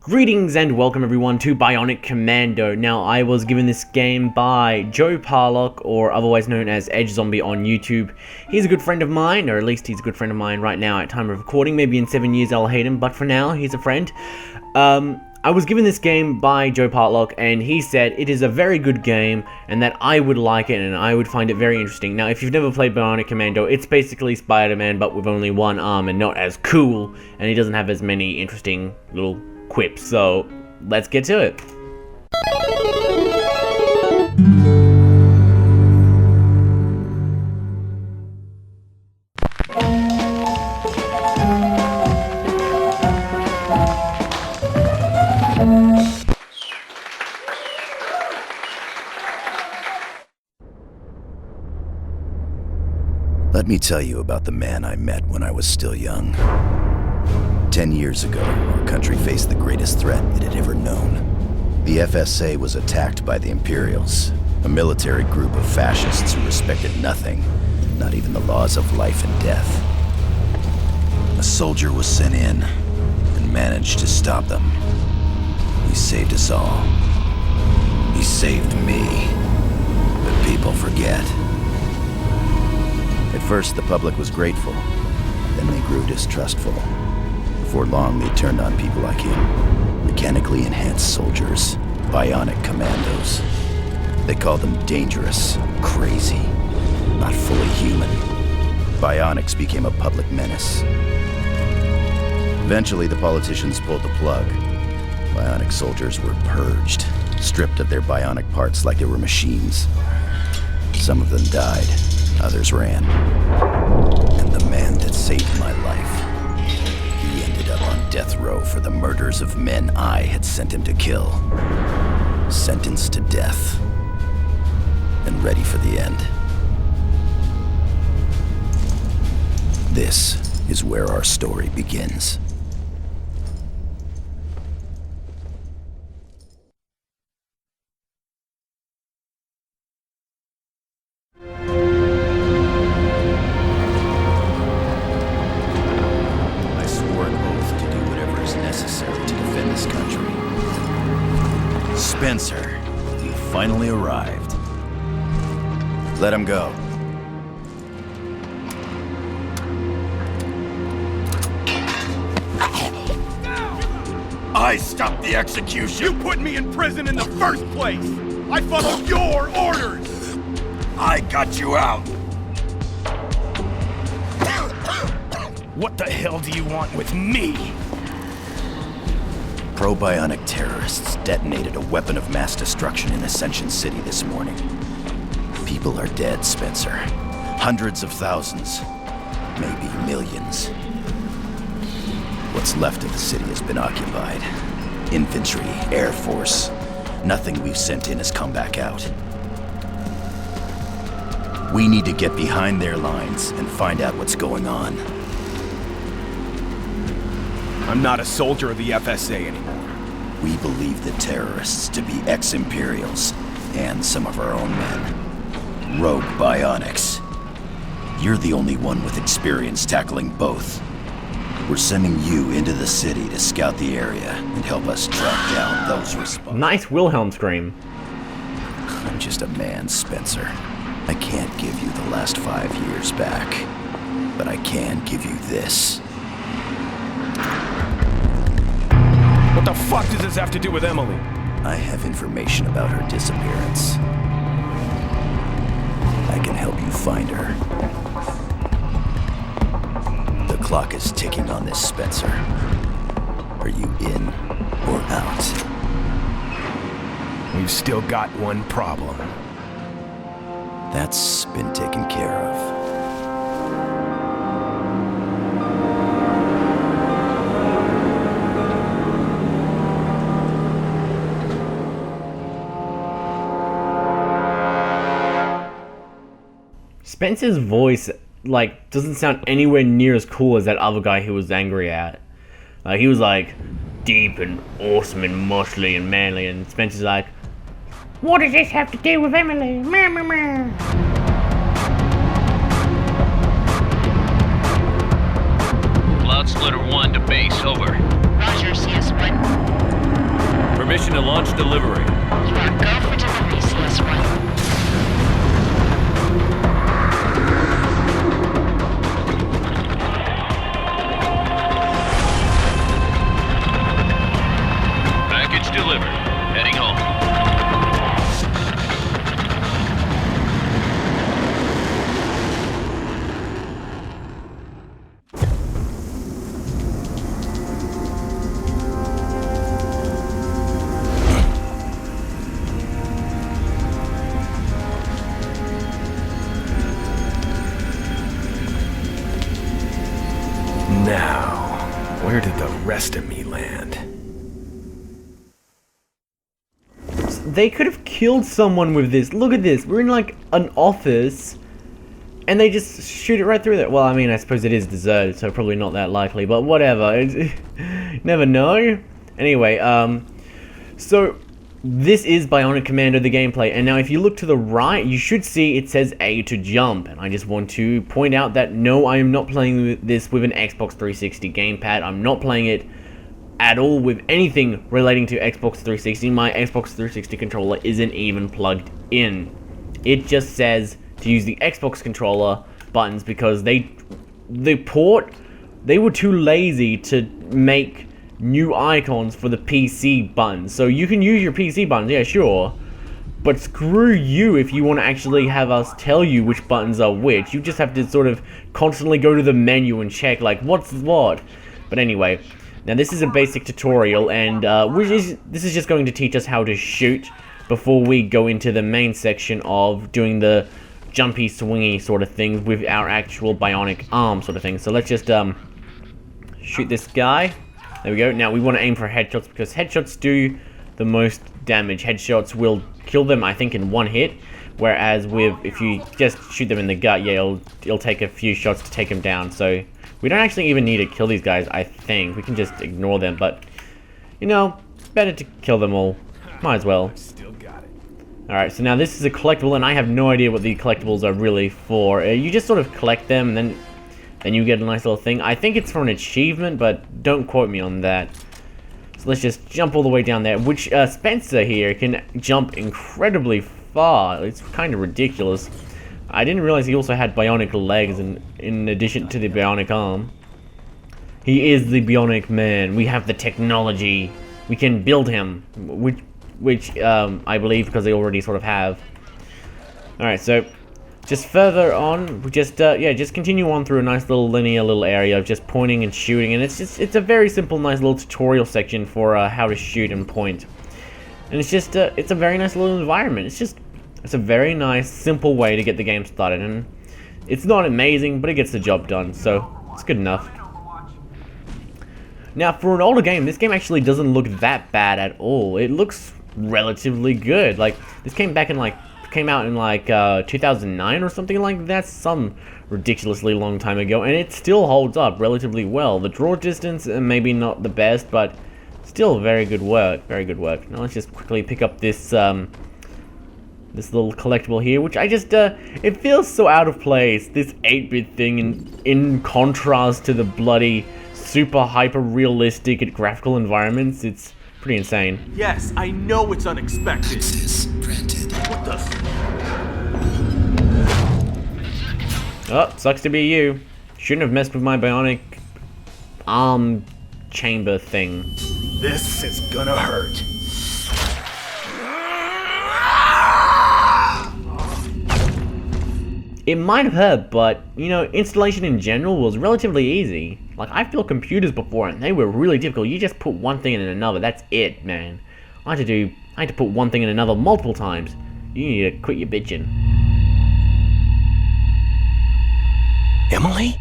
Greetings and welcome everyone to Bionic Commando. Now, I was given this game by Joe Parlock, or otherwise known as Edge Zombie on YouTube. He's a good friend of mine, or at least he's a good friend of mine right now at time of recording. Maybe in 7 years I'll hate him, but for now, he's a friend. I was given this game by Joe Parlock, and he said it is a very good game, and that I would like it, and I would find it very interesting. Now, if you've never played Bionic Commando, it's basically Spider-Man, but with only one arm and not as cool, and he doesn't have as many interesting little quips, so let's get to it. Let me tell you about the man I met when I was still young. 10 years ago, our country faced the greatest threat it had ever known. The FSA was attacked by the Imperials, a military group of fascists who respected nothing, not even the laws of life and death. A soldier was sent in and managed to stop them. He saved us all. He saved me. But people forget. At first, the public was grateful. Then they grew distrustful. Before long, they turned on people like him. Mechanically enhanced soldiers. Bionic Commandos. They called them dangerous, crazy, not fully human. Bionics became a public menace. Eventually, the politicians pulled the plug. Bionic soldiers were purged, stripped of their bionic parts like they were machines. Some of them died. Others ran. And the man that saved my life, he ended up on death row for the murders of men I had sent him to kill. Sentenced to death. And ready for the end. This is where our story begins. Spencer, you finally arrived. Let him go. I stopped the execution! You put me in prison in the first place! I followed your orders! I got you out! What the hell do you want with me? Pro-bionic terrorists detonated a weapon of mass destruction in Ascension City this morning. People are dead, Spencer. Hundreds of thousands. Maybe millions. What's left of the city has been occupied. Infantry, Air Force. Nothing we've sent in has come back out. We need to get behind their lines and find out what's going on. I'm not a soldier of the FSA anymore. We believe the terrorists to be ex-Imperials, and some of our own men. Rogue Bionics. You're the only one with experience tackling both. We're sending you into the city to scout the area and help us track down those responsible. Nice Wilhelm scream. I'm just a man, Spencer. I can't give you the last 5 years back, but I can give you this. What the fuck does this have to do with Emily? I have information about her disappearance. I can help you find her. The clock is ticking on this, Spencer. Are you in or out? We've still got one problem. That's been taken care of. Spencer's voice, doesn't sound anywhere near as cool as that other guy he was angry at. He was deep and awesome and muscly and manly, and Spencer's like, what does this have to do with Emily? Meh, meh, meh. Cloud Splitter 1 to base, over. Roger, CS1. to launch delivery. You are go for delivery, Celeste One. Package delivered. Heading home. Now, where did the rest of me land? They could have killed someone with this. Look at this. We're in like an office and they just shoot it right through there. Well, I mean, I suppose it is deserted, so probably not that likely, but whatever. Never know. Anyway, so this is Bionic Commando, the gameplay, and now if you look to the right, you should see it says A to jump, and I just want to point out that no, I am not playing this with an Xbox 360 gamepad. I'm not playing it at all with anything relating to Xbox 360. My Xbox 360 controller isn't even plugged in. It just says to use the Xbox controller buttons because they were too lazy to make new icons for the PC buttons. So you can use your PC buttons, yeah, sure, but screw you if you want to actually have us tell you which buttons are which. You just have to sort of constantly go to the menu and check like what's what. But anyway, now this is a basic tutorial, and this is just going to teach us how to shoot before we go into the main section of doing the jumpy swingy sort of things with our actual bionic arm sort of thing. So let's just shoot this guy. There we go. Now we want to aim for headshots because headshots do the most damage. Headshots will kill them, I think, in one hit, whereas if you just shoot them in the gut, yeah, it'll take a few shots to take them down. So we don't actually even need to kill these guys, I think. We can just ignore them, but you know, better to kill them all. Might as well. Still got it. Alright, so now this is a collectible, and I have no idea what the collectibles are really for. You just sort of collect them, and then you get a nice little thing. I think it's for an achievement, but don't quote me on that. So let's just jump all the way down there, which Spencer here can jump incredibly far. It's kind of ridiculous. I didn't realize he also had bionic legs in addition to the bionic arm. He is the Bionic Man. We have the technology. We can build him, which I believe because they already sort of have. Alright, so just further on, we just continue on through a nice little linear little area of just pointing and shooting, and it's a very simple, nice little tutorial section for how to shoot and point. And it's just it's a very nice little environment. It's a very nice, simple way to get the game started, and it's not amazing, but it gets the job done, so it's good enough. Now, for an older game, this game actually doesn't look that bad at all. It looks relatively good. Like, this came out in like 2009 or something like that, some ridiculously long time ago, and it still holds up relatively well. The draw distance maybe not the best, but still very good work. Very good work. Now let's just quickly pick up this this little collectible here, which I just it feels so out of place. This 8-bit thing in contrast to the bloody super hyper realistic graphical environments. It's pretty insane. Yes, I know it's unexpected. Access granted. What the? Oh, sucks to be you. Shouldn't have messed with my bionic arm chamber thing. This is gonna hurt. It might have hurt, but, you know, installation in general was relatively easy. Like, I've built computers before, and they were really difficult. You just put one thing in another, that's it, man. I had to put one thing in another multiple times. You need to quit your bitching. Emily?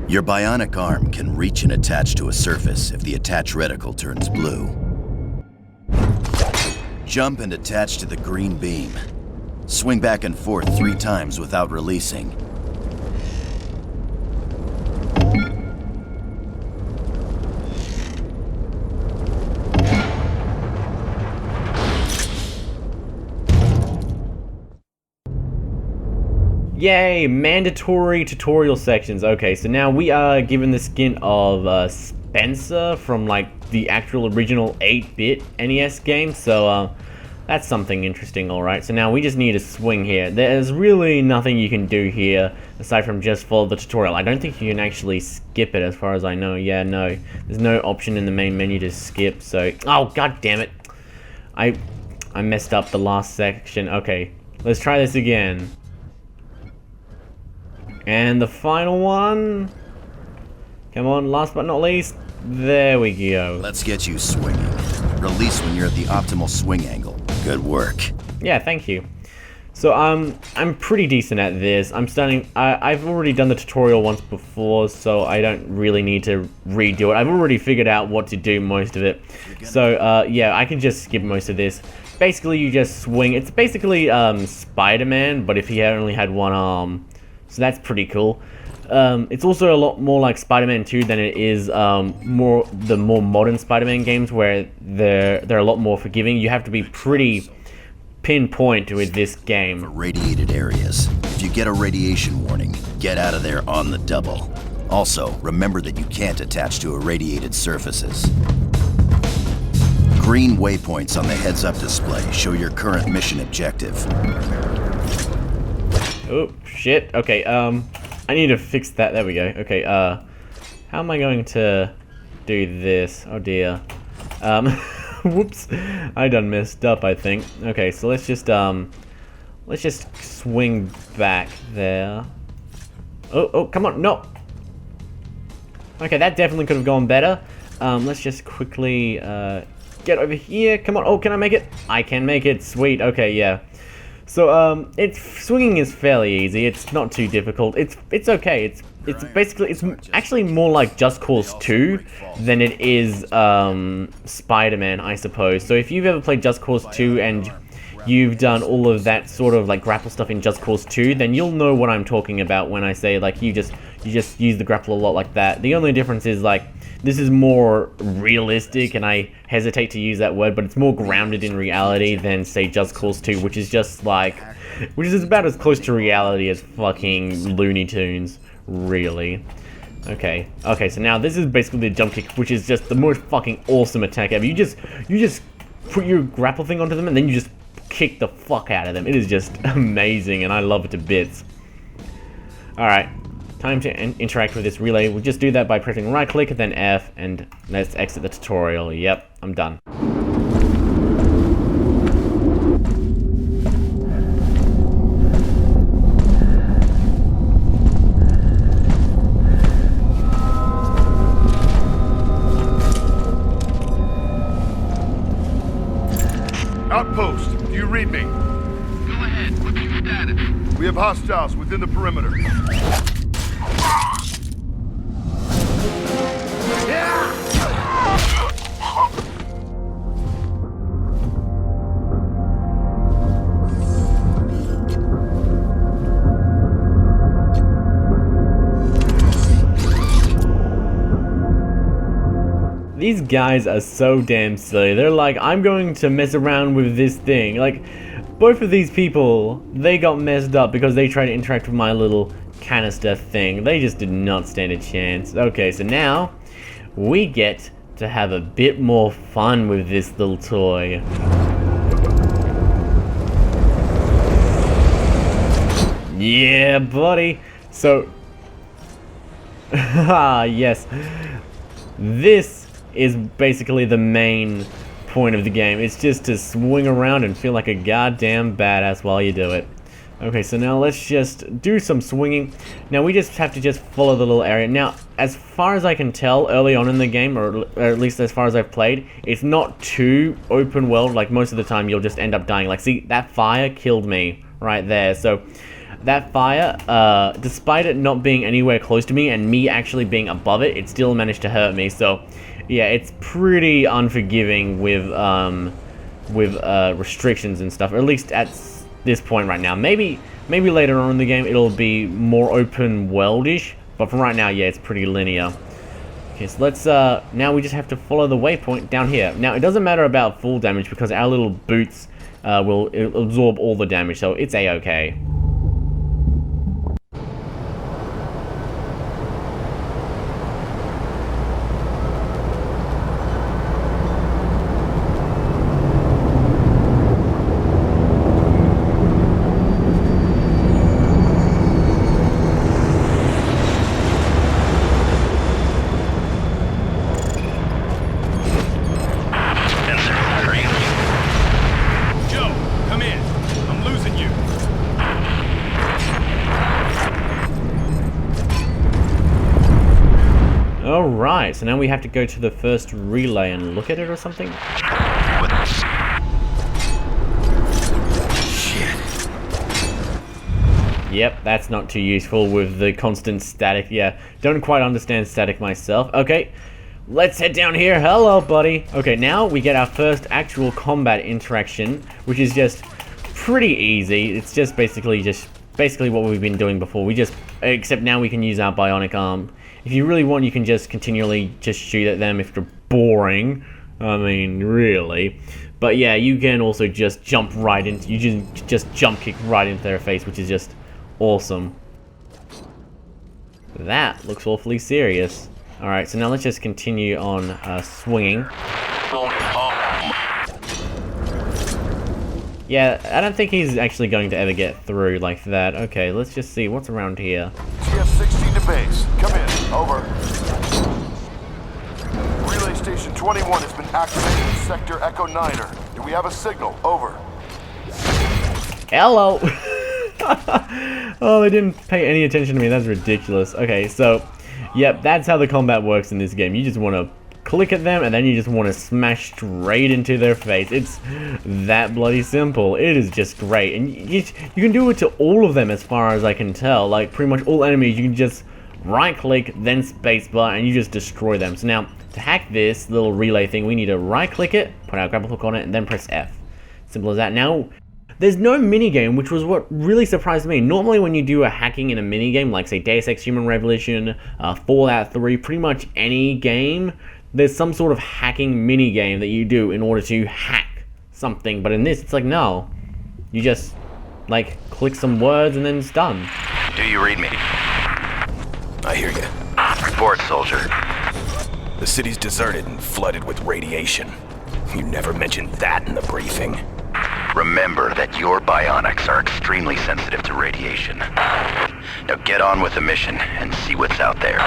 Your bionic arm can reach and attach to a surface if the attach reticle turns blue. Jump and attach to the green beam. Swing back and forth 3 times without releasing. Yay, mandatory tutorial sections. Okay, so now we are given the skin of Spencer from like the actual original 8-bit NES game, so that's something interesting. Alright, so now we just need a swing here. There's really nothing you can do here aside from just follow the tutorial. I don't think you can actually skip it as far as I know. Yeah, no, there's no option in the main menu to skip, so oh god damn it, I messed up the last section. Okay, let's try this again. And the final one. Come on, last but not least. There we go. Let's get you swinging. Release when you're at the optimal swing angle. Good work. Yeah, thank you. So I'm pretty decent at this. I've already done the tutorial once before, so I don't really need to redo it. I've already figured out what to do most of it. So yeah, I can just skip most of this. Basically, you just swing. It's basically Spider-Man, but if he only had one arm. So that's pretty cool. It's also a lot more like Spider-Man 2 than it is the more modern Spider-Man games, where they're a lot more forgiving. You have to be pretty pinpoint with this game. For radiated areas, if you get a radiation warning, get out of there on the double. Also, remember that you can't attach to irradiated surfaces. Green waypoints on the heads-up display show your current mission objective. Oh, shit. Okay, I need to fix that. There we go. Okay, how am I going to do this? Oh, dear. Whoops. I done messed up, I think. Okay, so let's just swing back there. Oh, come on. No. Okay, that definitely could have gone better. Let's just quickly, get over here. Come on. Oh, can I make it? I can make it. Sweet. Okay, yeah. So swinging is fairly easy. It's not too difficult. It's okay. It's actually more like Just Cause 2 than it is Spider-Man, I suppose. So if you've ever played Just Cause 2 and you've done all of that sort of like grapple stuff in Just Cause 2, then you'll know what I'm talking about when I say like you just use the grapple a lot like that. The only difference is like this is more realistic, and I hesitate to use that word, but it's more grounded in reality than, say, Just Cause 2, which is about as close to reality as fucking Looney Tunes, really. Okay, so now this is basically the jump kick, which is just the most fucking awesome attack ever. You just put your grapple thing onto them, and then you just kick the fuck out of them. It is just amazing, and I love it to bits. Alright. Time to interact with this relay. We'll just do that by pressing right click and then F, and let's exit the tutorial. Yep, I'm done. Outpost, do you read me? Go ahead. What's your status? We have hostiles within the perimeter. These guys are so damn silly. They're like, I'm going to mess around with this thing. Like, both of these people, they got messed up because they tried to interact with my little canister thing. They just did not stand a chance. Okay, so now we get to have a bit more fun with this little toy. Yeah, buddy. So, yes, this is basically the main point of the game. It's just to swing around and feel like a goddamn badass while you do it. Okay, so now let's just do some swinging. Now we just have to just follow the little area. Now, as far as I can tell, early on in the game, or at least as far as I've played, it's not too open world. Like, most of the time you'll just end up dying. Like, see, that fire killed me right there. So that fire, despite it not being anywhere close to me and me actually being above it, it still managed to hurt me. So yeah, it's pretty unforgiving with restrictions and stuff, or at least at this point right now. Maybe later on in the game it'll be more open worldish, but for right now, yeah, it's pretty linear. Okay, so let's now we just have to follow the waypoint down here. Now it doesn't matter about full damage because our little boots will absorb all the damage, so it's a-okay. Alright, so now we have to go to the first relay and look at it or something? Shit. Yep, that's not too useful with the constant static. Yeah, don't quite understand static myself. Okay, let's head down here. Hello, buddy. Okay, now we get our first actual combat interaction, which is just pretty easy. It's just basically what we've been doing before. Except now we can use our bionic arm. If you really want, you can just continually just shoot at them if they're boring. I mean, really. But yeah, you can also just jump right into, you just jump kick right into their face, which is just awesome. That looks awfully serious. Alright, so now let's just continue on swinging. Yeah, I don't think he's actually going to ever get through like that. Okay, let's just see what's around here. TF-16 to base. Come in. Over. Relay Station 21 has been activated in Sector Echo 9er. Do we have a signal? Over. Hello! Oh, they didn't pay any attention to me. That's ridiculous. Okay, so, yep, that's how the combat works in this game. You just want to click at them, and then you just want to smash straight into their face. It's that bloody simple. It is just great. And you can do it to all of them as far as I can tell. Like, pretty much all enemies, you can just right-click, then spacebar, and you just destroy them. So now, to hack this little relay thing, we need to right-click it, put our grapple hook on it, and then press F. Simple as that. Now, there's no minigame, which was what really surprised me. Normally when you do a hacking in a minigame, like say Deus Ex Human Revolution, Fallout 3, pretty much any game, there's some sort of hacking minigame that you do in order to hack something. But in this, it's like, no. You just, like, click some words and then it's done. Do you read me? I hear you. Report, soldier. The city's deserted and flooded with radiation. You never mentioned that in the briefing. Remember that your bionics are extremely sensitive to radiation. Now get on with the mission and see what's out there.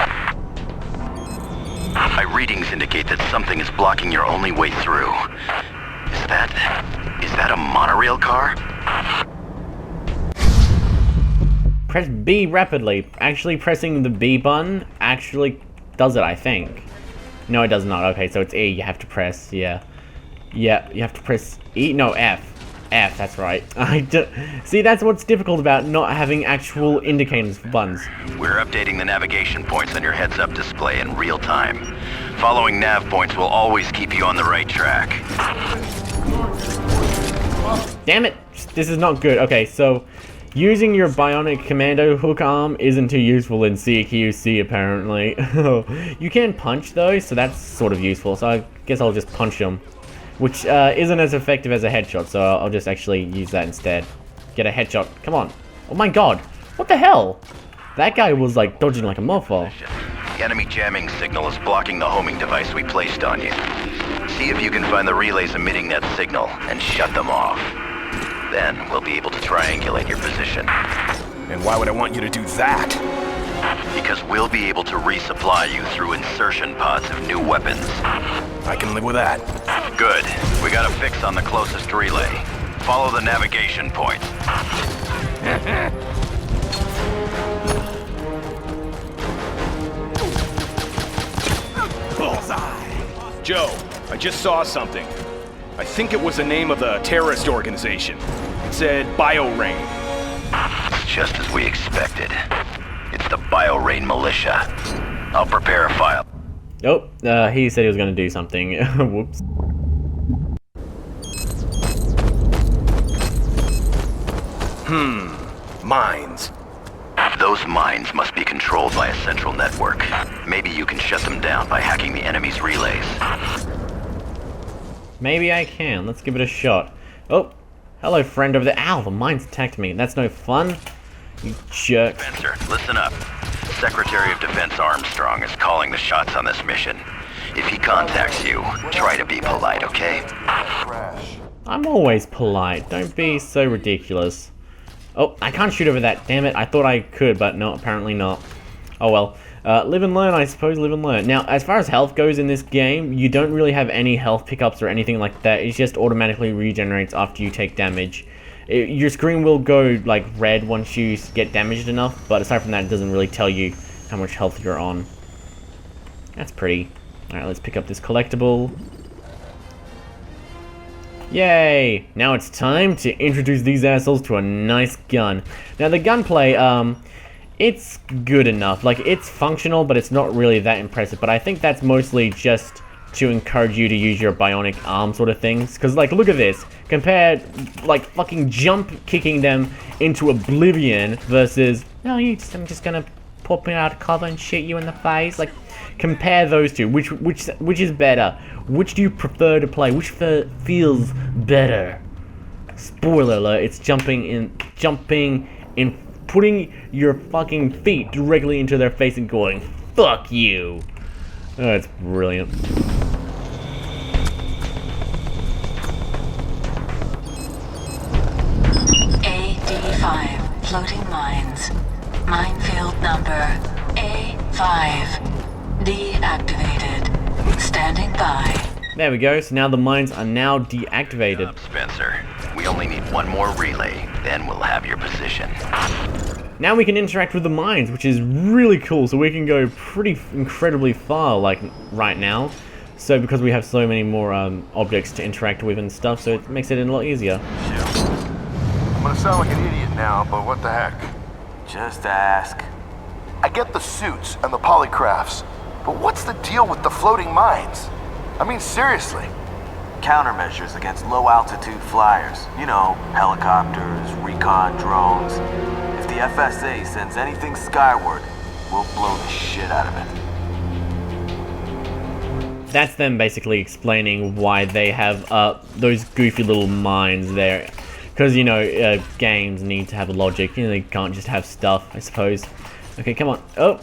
My readings indicate that something is blocking your only way through. Is that a monorail car? Press B rapidly. Actually pressing the B button actually does it, I think. No, it does not. Okay, so it's E you have to press, yeah. Yeah, you have to press E, no, F. F, that's right. See, that's what's difficult about not having actual indicators for buttons. We're updating the navigation points on your heads-up display in real time. Following nav points will always keep you on the right track. Damn it! This is not good. Okay, so using your Bionic Commando hook arm isn't too useful in CQC, apparently. You can punch, though, so that's sort of useful, so I guess I'll just punch them. Which isn't as effective as a headshot, so I'll just actually use that instead. Get a headshot. Come on. Oh my god. What the hell? That guy was like dodging like a mofo. The enemy jamming signal is blocking the homing device we placed on you. See if you can find the relays emitting that signal and shut them off. Then we'll be able to triangulate your position. And why would I want you to do that? Because we'll be able to resupply you through insertion pods of new weapons. I can live with that. Good. We got a fix on the closest relay. Follow the navigation point. Bullseye! Joe, I just saw something. I think it was the name of the terrorist organization. It said BioRain. Just as we expected. It's the BioRain militia. I'll prepare a file. Oh, he said he was going to do something. Whoops. Mines. Those mines must be controlled by a central network. Maybe you can shut them down by hacking the enemy's relays. Maybe I can. Let's give it a shot. Oh, hello friend over there. Ow, the mines attacked me. That's no fun. You jerk. Spencer, listen up. Secretary of Defense Armstrong is calling the shots on this mission. If he contacts you, try to be polite, okay? I'm always polite. Don't be so ridiculous. Oh, I can't shoot over that. Damn it. I thought I could, but no, apparently not. Oh well. Live and learn, I suppose. Live and learn. Now, as far as health goes in this game, you don't really have any health pickups or anything like that. It just automatically regenerates after you take damage. Your screen will go like red once you get damaged enough, but aside from that, it doesn't really tell you how much health you're on. That's pretty. Alright, let's pick up this collectible. Yay! Now it's time to introduce these assholes to a nice gun. Now the gunplay, it's good enough. Like, it's functional, but it's not really that impressive. But I think that's mostly just to encourage you to use your bionic arm sort of things. Because, like, look at this. Compared, like, fucking jump kicking them into oblivion versus, no, I'm just gonna pop out of cover and shoot you in the face. Like, compare those two. Which is better? Which do you prefer to play? Which feels better? Spoiler alert, it's jumping in, putting your fucking feet directly into their face and going, fuck you. Oh, it's brilliant. AD5, floating mines. Minefield number A5. Deactivated. Standing by. There we go, so now the mines are now deactivated. Spencer, we only need one more relay, then we'll have your position. Now we can interact with the mines, which is really cool, so we can go pretty incredibly far, like, right now. So, because we have so many more objects to interact with and stuff, so it makes it a lot easier. I'm gonna sound like an idiot now, but what the heck? Just ask. I get the suits and the polygraphs, but what's the deal with the floating mines? I mean, seriously. Countermeasures against low-altitude flyers. You know, helicopters, recon drones. If the FSA sends anything skyward, we'll blow the shit out of it. That's them basically explaining why they have those goofy little mines there. Because, you know, games need to have logic. You know, they can't just have stuff, I suppose. Okay, come on. Oh,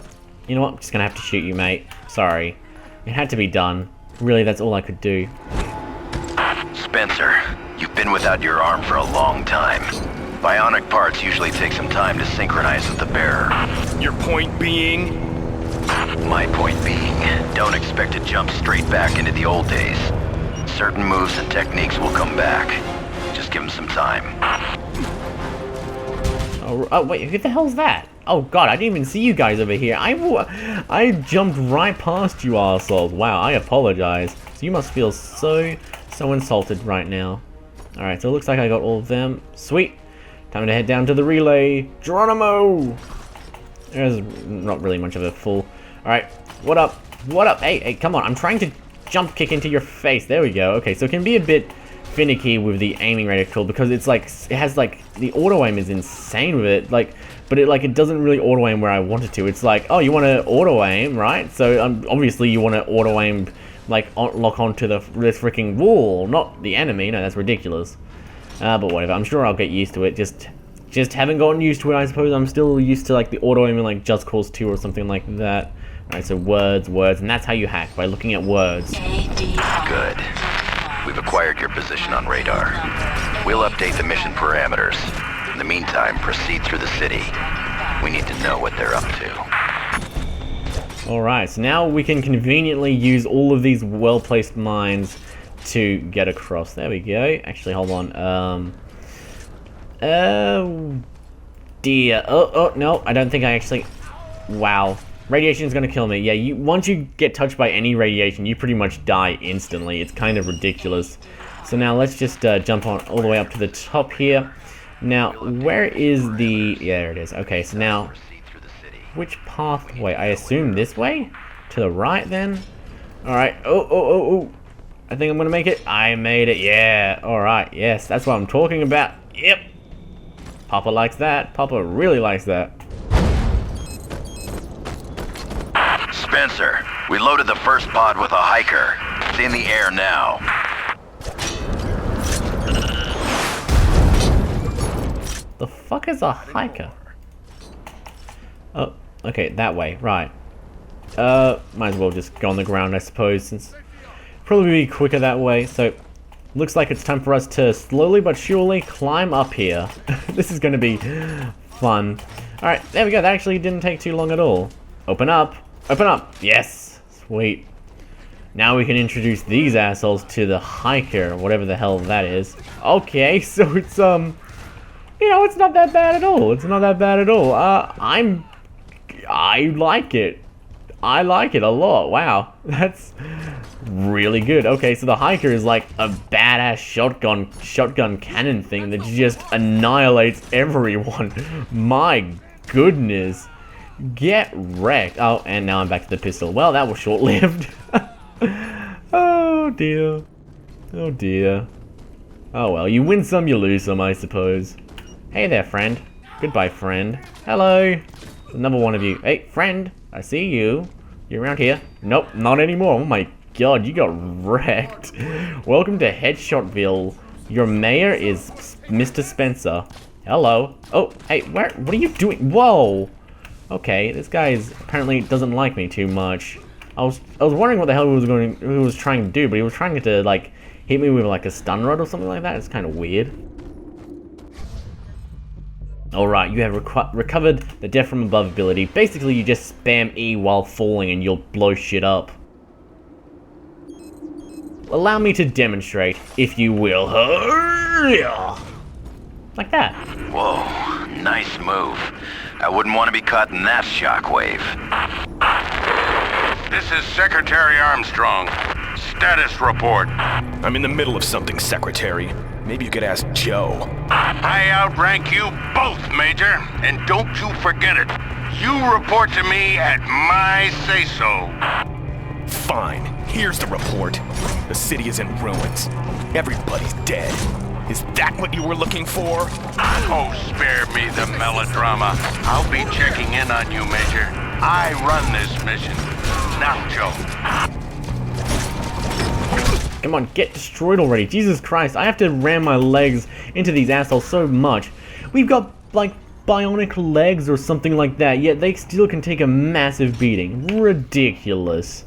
you know what? I'm just gonna have to shoot you, mate. Sorry. It had to be done. Really, that's all I could do. Spencer, you've been without your arm for a long time. Bionic parts usually take some time to synchronize with the bearer. Your point being? My point being, don't expect to jump straight back into the old days. Certain moves and techniques will come back. Just give them some time. Oh, wait, who the hell's that? Oh god, I didn't even see you guys over here. I jumped right past you assholes. Wow, I apologize. So you must feel so insulted right now. Alright, so it looks like I got all of them. Sweet. Time to head down to the relay. Geronimo! There's not really much of a full. Alright, what up? What up? Hey, come on. I'm trying to jump kick into your face. There we go. Okay, so it can be a bit finicky with the aiming reticle because it's like, it has like, the auto aim is insane with it. Like, but it doesn't really auto aim where I want it to. It's like, oh, you want to auto aim, right? So obviously you want to auto aim, like, lock onto this freaking wall, not the enemy. No, that's ridiculous. But whatever. I'm sure I'll get used to it. Just haven't gotten used to it. I suppose I'm still used to like the auto aim in like Just Cause 2 or something like that. Alright, so words, and that's how you hack, by looking at words. Good. We've acquired your position on radar. We'll update the mission parameters. In the meantime, proceed through the city. We need to know what they're up to. Alright, so now we can conveniently use all of these well-placed mines to get across. There we go. Actually, hold on. Oh dear. Oh, no, I don't think I actually... Wow. Radiation is going to kill me. Yeah, once you get touched by any radiation, you pretty much die instantly. It's kind of ridiculous. So now let's just jump on all the way up to the top here. Now, where is the... Yeah, there it is. Okay, so now... Which pathway? I assume this way? To the right, then? Alright. Oh. I think I'm going to make it. I made it. Yeah. Alright. Yes, that's what I'm talking about. Yep. Papa likes that. Papa really likes that. Spencer, we loaded the first pod with a hiker. It's in the air now. The fuck is a hiker? Oh, okay, that way, right. Might as well just go on the ground, I suppose, since probably be quicker that way. So, looks like it's time for us to slowly but surely climb up here. This is gonna be fun. Alright, there we go. That actually didn't take too long at all. Open up. Open up. Yes. Sweet. Now we can introduce these assholes to the hiker, whatever the hell that is. Okay, so it's, you know, it's not that bad at all. It's not that bad at all. I like it. I like it a lot. Wow, that's really good. Okay, so the hiker is like a badass shotgun cannon thing that just annihilates everyone. My goodness. Get wrecked. Oh, and now I'm back to the pistol. Well, that was short-lived. Oh dear. Oh dear. Oh well, you win some, you lose some, I suppose. Hey there, friend. Goodbye, friend. Hello. Another one of you. Hey, friend. I see you. You around here? Nope, not anymore. Oh my god, you got wrecked. Welcome to Headshotville. Your mayor is Mr. Spencer. Hello. Oh, hey, what are you doing? Whoa. Okay, this guy apparently doesn't like me too much. I was wondering what the hell he was trying to do, but he was trying to like hit me with like a stun rod or something like that. It's kind of weird. Alright, you have recovered the Death from Above ability. Basically, you just spam E while falling and you'll blow shit up. Allow me to demonstrate, if you will. Like that. Whoa, nice move. I wouldn't want to be caught in that shockwave. This is Secretary Armstrong. Status report. I'm in the middle of something, Secretary. Maybe you could ask Joe. I outrank you both, Major, and don't you forget it. You report to me at my say-so. Fine, here's the report. The city is in ruins. Everybody's dead. Is that what you were looking for? Oh, spare me the melodrama. I'll be checking in on you, Major. I run this mission. Now, Joe. Come on, get destroyed already. Jesus Christ, I have to ram my legs into these assholes so much. We've got, like, bionic legs or something like that, yet they still can take a massive beating. Ridiculous.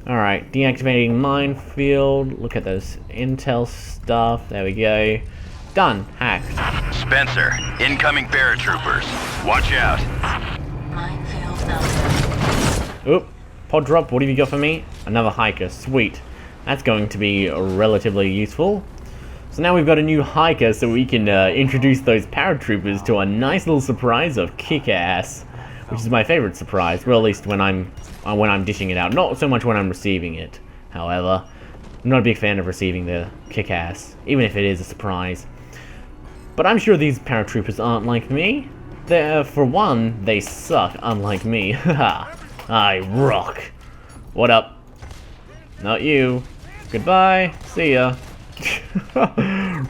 Alright, deactivating minefield. Look at this intel stuff. There we go. Done. Hacked. Spencer, incoming paratroopers. Watch out. Minefield number. Oop. Pod drop, what have you got for me? Another hiker. Sweet. That's going to be relatively useful. So now we've got a new hiker, so we can introduce those paratroopers to a nice little surprise of kick-ass, which is my favorite surprise. Well, at least when I'm dishing it out. Not so much when I'm receiving it. However, I'm not a big fan of receiving the kick-ass, even if it is a surprise. But I'm sure these paratroopers aren't like me. For one, they suck, unlike me. Haha, I rock. What up? Not you. Goodbye. See ya.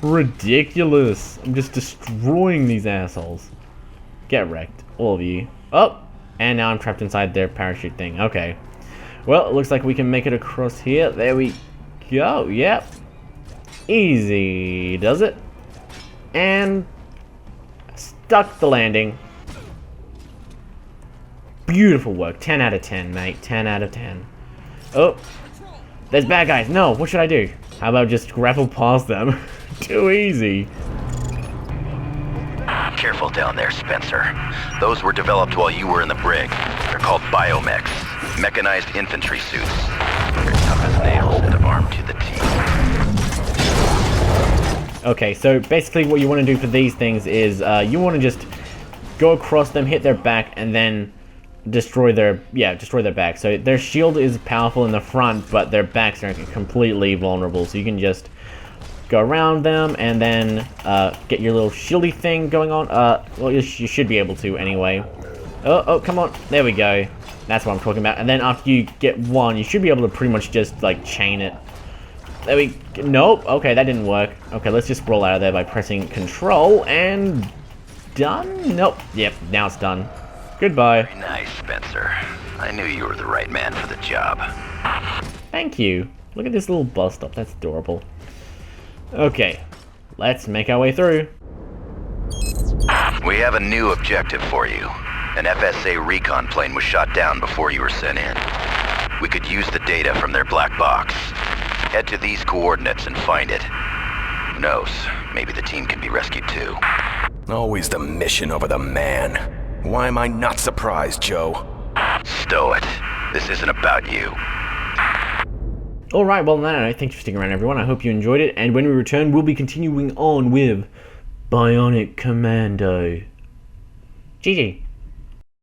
Ridiculous. I'm just destroying these assholes. Get wrecked, all of you. Oh, and now I'm trapped inside their parachute thing. Okay. Well, it looks like we can make it across here. There we go. Yep. Easy does it. And stuck the landing. Beautiful work. 10 out of 10, mate. 10 out of 10. Oh. There's bad guys. No, what should I do? How about just grapple past them? Too easy. Careful down there, Spencer. Those were developed while you were in the brig. They're called biomechs. Mechanized infantry suits. They're tough as nails and have armed to the teeth. Okay, so basically what you want to do for these things is you want to just go across them, hit their back, and then destroy their back. So their shield is powerful in the front, but their backs are completely vulnerable. So you can just go around them and then get your little shieldy thing going on. Well, you should be able to anyway. Oh, come on. There we go. That's what I'm talking about. And then after you get one, you should be able to pretty much just like chain it. There we go. Nope. Okay, that didn't work. Okay, let's just roll out of there by pressing control and done. Nope. Yep. Now it's done. Goodbye. Very nice, Spencer. I knew you were the right man for the job. Thank you. Look at this little bus stop. That's adorable. Okay, let's make our way through. We have a new objective for you. An FSA recon plane was shot down before you were sent in. We could use the data from their black box. Head to these coordinates and find it. Who knows? Maybe the team can be rescued too. Always the mission over the man. Why am I not surprised, Joe? Stow it. This isn't about you. Alright, well, no, thanks for sticking around, everyone. I hope you enjoyed it, and when we return, we'll be continuing on with Bionic Commando. GG.